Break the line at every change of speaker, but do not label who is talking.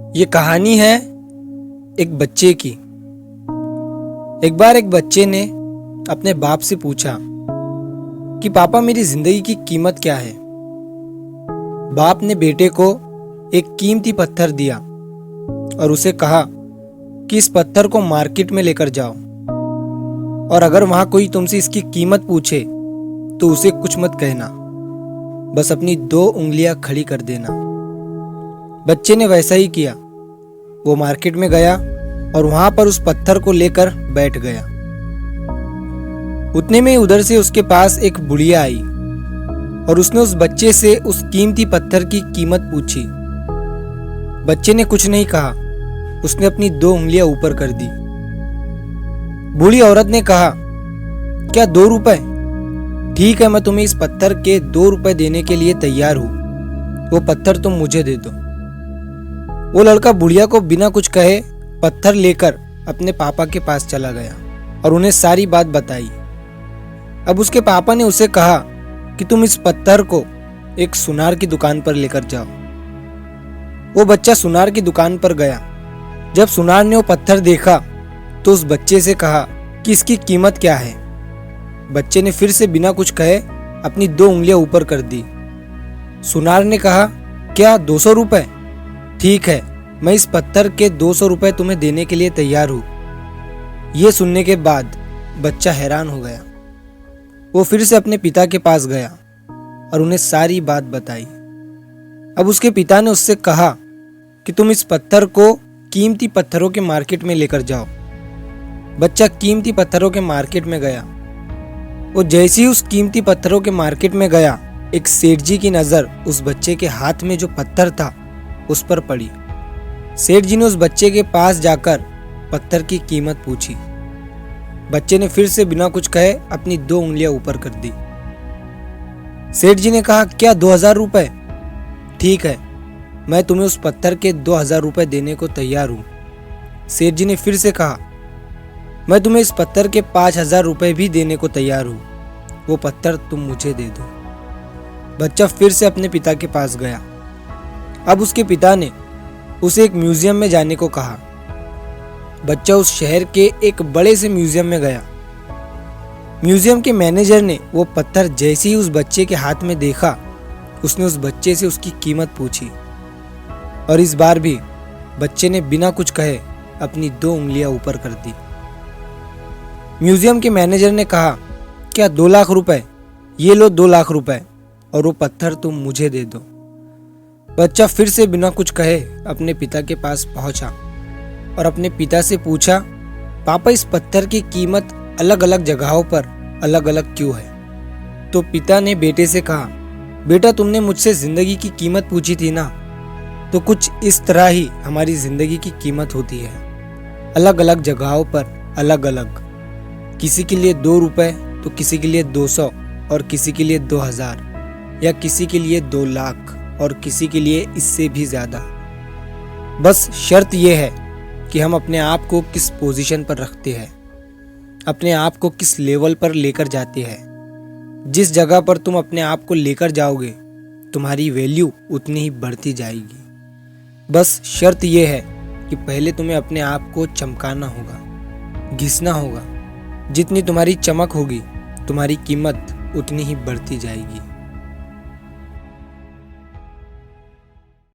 ये कहानी है एक बच्चे की। एक बार एक बच्चे ने अपने बाप से पूछा कि पापा मेरी जिंदगी की कीमत क्या है। बाप ने बेटे को एक कीमती पत्थर दिया और उसे कहा कि इस पत्थर को मार्केट में लेकर जाओ और अगर वहां कोई तुमसे इसकी कीमत पूछे तो उसे कुछ मत कहना, बस अपनी 2 उंगलियां खड़ी कर देना। बच्चे ने वैसा ही किया। वो मार्केट में गया और वहां पर उस पत्थर को लेकर बैठ गया। उतने में उधर से उसके पास एक बुढ़िया आई और उसने उस बच्चे से उस कीमती पत्थर की कीमत पूछी। बच्चे ने कुछ नहीं कहा, उसने अपनी 2 उंगलियां ऊपर कर दी। बूढ़ी औरत ने कहा, क्या 2 रुपए? ठीक है, मैं तुम्हें इस पत्थर के 2 रुपए देने के लिए तैयार हूं। वो पत्थर तुम मुझे दे दो। वो लड़का बुढ़िया को बिना कुछ कहे पत्थर लेकर अपने पापा के पास चला गया और उन्हें सारी बात बताई। अब उसके पापा ने उसे कहा कि तुम इस पत्थर को एक सुनार की दुकान पर लेकर जाओ। वो बच्चा सुनार की दुकान पर गया। जब सुनार ने वो पत्थर देखा तो उस बच्चे से कहा कि इसकी कीमत क्या है। बच्चे ने फिर से बिना कुछ कहे अपनी 2 उंगलियां ऊपर कर दी। सुनार ने कहा, क्या 200 रुपए? ठीक है, मैं इस पत्थर के 200 रुपए तुम्हें देने के लिए तैयार हूं। यह सुनने के बाद बच्चा हैरान हो गया। वो फिर से अपने पिता के पास गया और उन्हें सारी बात बताई। अब उसके पिता ने उससे कहा कि तुम इस पत्थर को कीमती पत्थरों के मार्केट में लेकर जाओ। बच्चा कीमती पत्थरों के मार्केट में गया। वो जैसे ही उस कीमती पत्थरों के मार्केट में गया, एक सेठ जी की नजर उस बच्चे के हाथ में जो पत्थर था उस पर पड़ी। सेठ जी ने उस बच्चे के पास जाकर पत्थर की कीमत पूछी। बच्चे ने फिर से बिना कुछ कहे अपनी 2 उंगलियां ऊपर कर दी। सेठ जी ने कहा, क्या 2000 रुपए? ठीक है, मैं तुम्हें उस पत्थर के 2000 रुपए देने को तैयार हूं। सेठ जी ने फिर से कहा, मैं तुम्हें इस पत्थर के 5000 रुपए भी देने को तैयार हूं। वो पत्थर तुम मुझे दे दो। बच्चा फिर से अपने पिता के पास गया। अब उसके पिता ने उसे एक म्यूजियम में जाने को कहा। बच्चा उस शहर के एक बड़े से म्यूजियम में गया। म्यूजियम के मैनेजर ने वो पत्थर जैसे ही उस बच्चे के हाथ में देखा, उसने उस बच्चे से उसकी कीमत पूछी और इस बार भी बच्चे ने बिना कुछ कहे अपनी 2 उंगलियां ऊपर कर दी। म्यूजियम के मैनेजर ने कहा, क्या 2 लाख रुपए? ये लो 2 लाख रुपए और वो पत्थर तुम मुझे दे दो। बच्चा फिर से बिना कुछ कहे अपने पिता के पास पहुंचा और अपने पिता से पूछा, पापा इस पत्थर की कीमत अलग अलग जगहों पर अलग अलग क्यों है? तो पिता ने बेटे से कहा, बेटा तुमने मुझसे जिंदगी की कीमत पूछी थी ना, तो कुछ इस तरह ही हमारी जिंदगी की कीमत होती है, अलग अलग जगहों पर अलग अलग। किसी के लिए 2 रुपए तो किसी के लिए 200 और किसी के लिए 2000 या किसी के लिए 2 लाख और किसी के लिए इससे भी ज्यादा। बस शर्त यह है कि हम अपने आप को किस पोजीशन पर रखते हैं, अपने आप को किस लेवल पर लेकर जाते हैं। जिस जगह पर तुम अपने आप को लेकर जाओगे, तुम्हारी वैल्यू उतनी ही बढ़ती जाएगी। बस शर्त यह है कि पहले तुम्हें अपने आप को चमकाना होगा, घिसना होगा। जितनी तुम्हारी चमक होगी, तुम्हारी कीमत उतनी ही बढ़ती जाएगी।